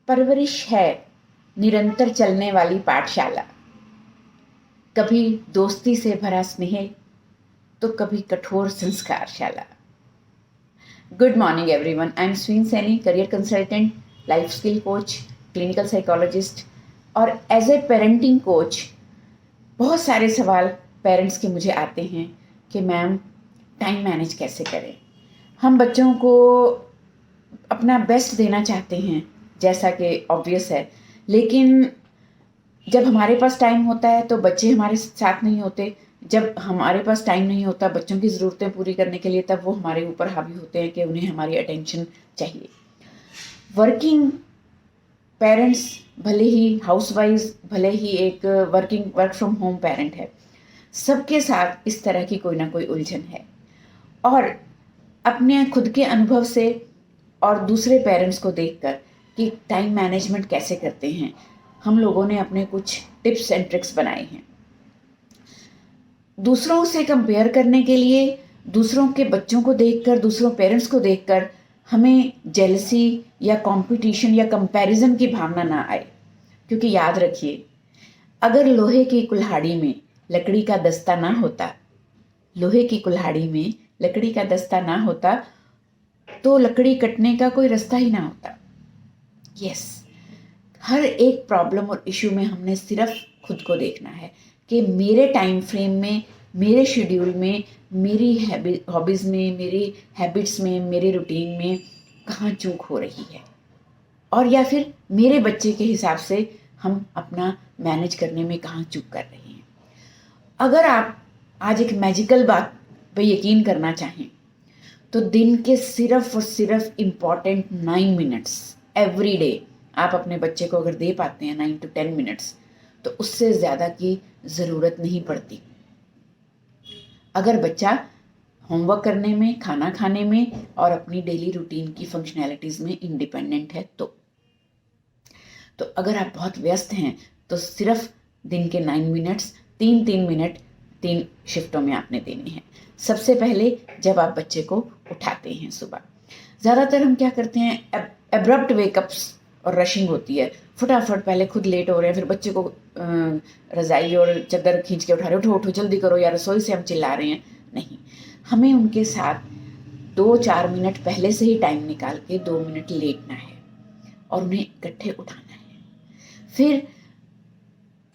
परवरिश है निरंतर चलने वाली पाठशाला, कभी दोस्ती से भरा स्नेह तो कभी कठोर संस्कारशाला। Good morning everyone, I am Sween Saini, career consultant, life skill coach, clinical psychologist और एज ए पेरेंटिंग कोच बहुत सारे सवाल पेरेंट्स के मुझे आते हैं कि मैम टाइम मैनेज कैसे करें। हम बच्चों को अपना बेस्ट देना चाहते हैं, जैसा कि ऑब्वियस है, लेकिन जब हमारे पास टाइम होता है तो बच्चे हमारे साथ नहीं होते। जब हमारे पास टाइम नहीं होता बच्चों की ज़रूरतें पूरी करने के लिए, तब वो हमारे ऊपर हावी होते हैं कि उन्हें हमारी अटेंशन चाहिए। वर्किंग पेरेंट्स, भले ही हाउसवाइज, भले ही एक वर्क फ्रॉम होम पेरेंट है, सबके साथ इस तरह की कोई ना कोई उलझन है। और अपने खुद के अनुभव से और दूसरे पेरेंट्स को देखकर कि टाइम मैनेजमेंट कैसे करते हैं, हम लोगों ने अपने कुछ टिप्स एंड ट्रिक्स बनाए हैं। दूसरों से कंपेयर करने के लिए, दूसरों के बच्चों को देखकर, दूसरों पेरेंट्स को देखकर हमें जेलसी या कंपटीशन या कंपैरिजन की भावना ना आए। क्योंकि याद रखिए, अगर लोहे की कुल्हाड़ी में लकड़ी का दस्ता ना होता, लोहे की कुल्हाड़ी में लकड़ी का दस्ता ना होता तो लकड़ी कटने का कोई रास्ता ही ना होता। यस, हर एक प्रॉब्लम और इशू में हमने सिर्फ खुद को देखना है कि मेरे टाइम फ्रेम में, मेरे शेड्यूल में, मेरी हॉबीज़ में, मेरी हैबिट्स में, मेरे रूटीन में कहाँ चूक हो रही है, और या फिर मेरे बच्चे के हिसाब से हम अपना मैनेज करने में कहाँ चूक कर रहे हैं। अगर आप आज एक मैजिकल बात पे यकीन करना चाहें तो दिन के सिर्फ और सिर्फ इम्पॉर्टेंट 9 मिनट्स एवरी डे आप अपने बच्चे को अगर दे पाते हैं 9 to 10 मिनट्स, तो उससे ज़्यादा की ज़रूरत नहीं पड़ती। अगर बच्चा होमवर्क करने में, खाना खाने में और अपनी डेली रूटीन की फंक्शनैलिटीज़ में इंडिपेंडेंट है तो अगर आप बहुत व्यस्त हैं तो सिर्फ दिन के 9 मिनट्स, 3-3 मिनट 3 शिफ्टों में आपने देने हैं। सबसे पहले जब आप बच्चे को उठाते हैं सुबह, ज़्यादातर हम क्या करते हैं, एब्रप्ट वेकअप्स और रशिंग होती है। फटाफट पहले खुद लेट हो रहे हैं, फिर बच्चे को रज़ाई और चादर खींच के उठा रहे, उठो उठो जल्दी करो या रसोई से हम चिल्ला रहे हैं। नहीं, हमें उनके साथ 2-4 मिनट पहले से ही टाइम निकाल के 2 मिनट लेटना है और उन्हें इकट्ठे उठाना है। फिर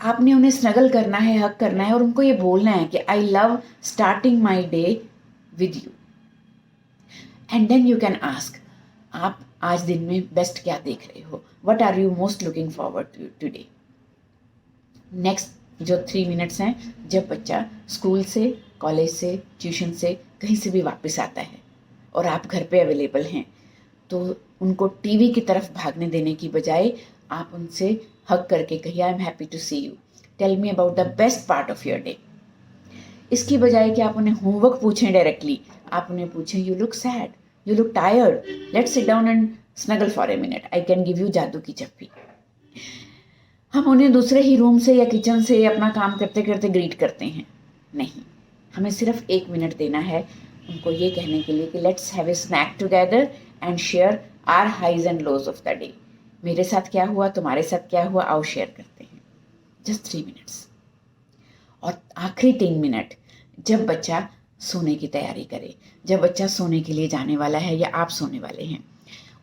आपने उन्हें स्नगल करना है, हक करना है और उनको ये बोलना है कि I love starting my day with you. And then you can ask, आप आज दिन में बेस्ट क्या देख रहे हो, what are you most looking forward today. Next जो 3 मिनट्स हैं, जब बच्चा स्कूल से, कॉलेज से, ट्यूशन से, कहीं से भी वापस आता है और आप घर पे अवेलेबल हैं, तो उनको टीवी की तरफ भागने देने की बजाय आप उनसे हग करके कहिए, I am happy to see you, tell me about the best part of your day. इसकी बजाय कि आप उन्हें होमवर्क पूछें डायरेक्टली, आप उन्हें पूछें, you look sad, you look tired, let's sit down and snuggle for a minute, I can give you जादू की चप्पी। हम उन्हें दूसरे ही रूम से या किचन से अपना काम करते करते ग्रीट करते हैं। नहीं, हमें सिर्फ 1 मिनट देना है उनको ये कहने के लिए कि let's have a snack together and share our highs and lows of the day. मेरे साथ क्या हुआ, तुम्हारे साथ क्या हुआ, आओ शेयर करते हैं। Just 3 minutes. और आखिरी 3 मिनट जब बच्चा सोने की तैयारी करे, जब बच्चा सोने के लिए जाने वाला है या आप सोने वाले हैं,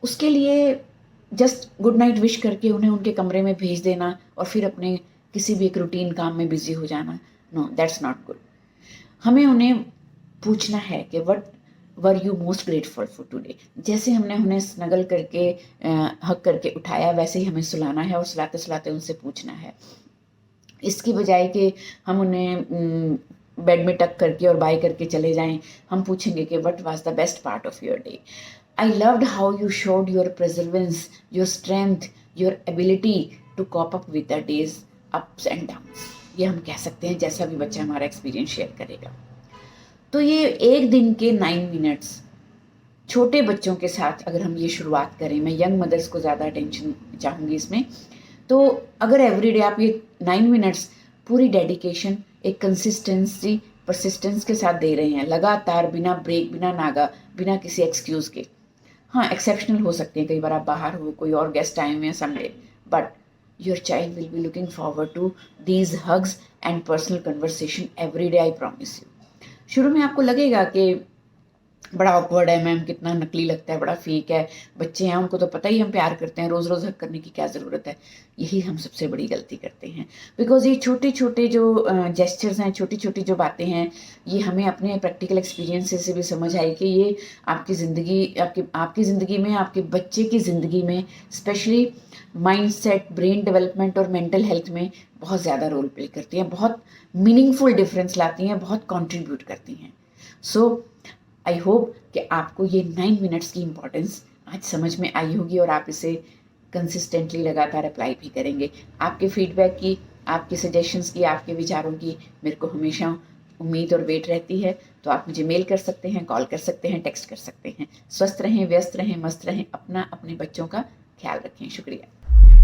उसके लिए जस्ट गुड नाइट विश करके उन्हें उनके कमरे में भेज देना और फिर अपने किसी भी एक रूटीन काम में बिजी हो जाना, नो, दैट्स नॉट गुड। हमें उन्हें पूछना है कि what were you most grateful for today. जैसे हमने उन्हें स्नगल करके हक करके उठाया, वैसे ही हमें सुलाना है और सुलाते सुलाते उनसे पूछना है। इसकी बजाय कि हम उन्हें बेड में टक करके और बाय करके चले जाएं, हम पूछेंगे कि what was the best part of your day. I loved how you showed your perseverance, your strength, your ability to cope up with the day's ups and downs. ये हम कह सकते हैं, जैसा भी बच्चा हमारा एक्सपीरियंस शेयर करेगा। तो ये एक दिन के 9 मिनट्स छोटे बच्चों के साथ अगर हम ये शुरुआत करें, मैं यंग मदर्स को ज़्यादा अटेंशन चाहूँगी इसमें, तो अगर एवरीडे आप ये 9 मिनट्स पूरी डेडिकेशन, एक कंसिस्टेंसी, परसिस्टेंस के साथ दे रहे हैं, लगातार, बिना ब्रेक, बिना नागा, बिना किसी एक्सक्यूज़ के, हाँ, एक्सेप्शनल हो सकते हैं, कई बार आप बाहर हो, कोई और गेस्ट आए हुए हैं Sunday, but your child will be looking forward to these hugs and personal conversation every day, I promise you. शुरू में आपको लगेगा कि बड़ा ऑकवर्ड है मैम, कितना नकली लगता है, बड़ा फेक है, बच्चे हैं उनको तो पता ही हम प्यार करते हैं, रोज़ रोज़ हक करने की क्या ज़रूरत है। यही हम सबसे बड़ी गलती करते हैं, बिकॉज ये छोटे छोटे जो जेस्चर्स हैं, छोटी छोटी जो बातें हैं, ये हमें अपने प्रैक्टिकल एक्सपीरियंस से भी समझ आई कि ये आपकी ज़िंदगी, आपकी ज़िंदगी में, आपके बच्चे की ज़िंदगी में, specially mind set, brain development और मेंटल हेल्थ में बहुत ज़्यादा रोल प्ले करती हैं, बहुत मीनिंगफुल डिफरेंस लाती हैं, बहुत कॉन्ट्रीब्यूट करती हैं। सो आई होप कि आपको ये 9 मिनट्स की इम्पोर्टेंस आज समझ में आई होगी और आप इसे कंसिस्टेंटली लगातार अप्लाई भी करेंगे। आपके फीडबैक की, आपके सजेशंस की, आपके विचारों की मेरे को हमेशा उम्मीद और वेट रहती है। तो आप मुझे मेल कर सकते हैं, कॉल कर सकते हैं, टेक्स्ट कर सकते हैं। स्वस्थ रहें, व्यस्त रहें, मस्त रहें, अपना अपने बच्चों का ख्याल रखें। शुक्रिया।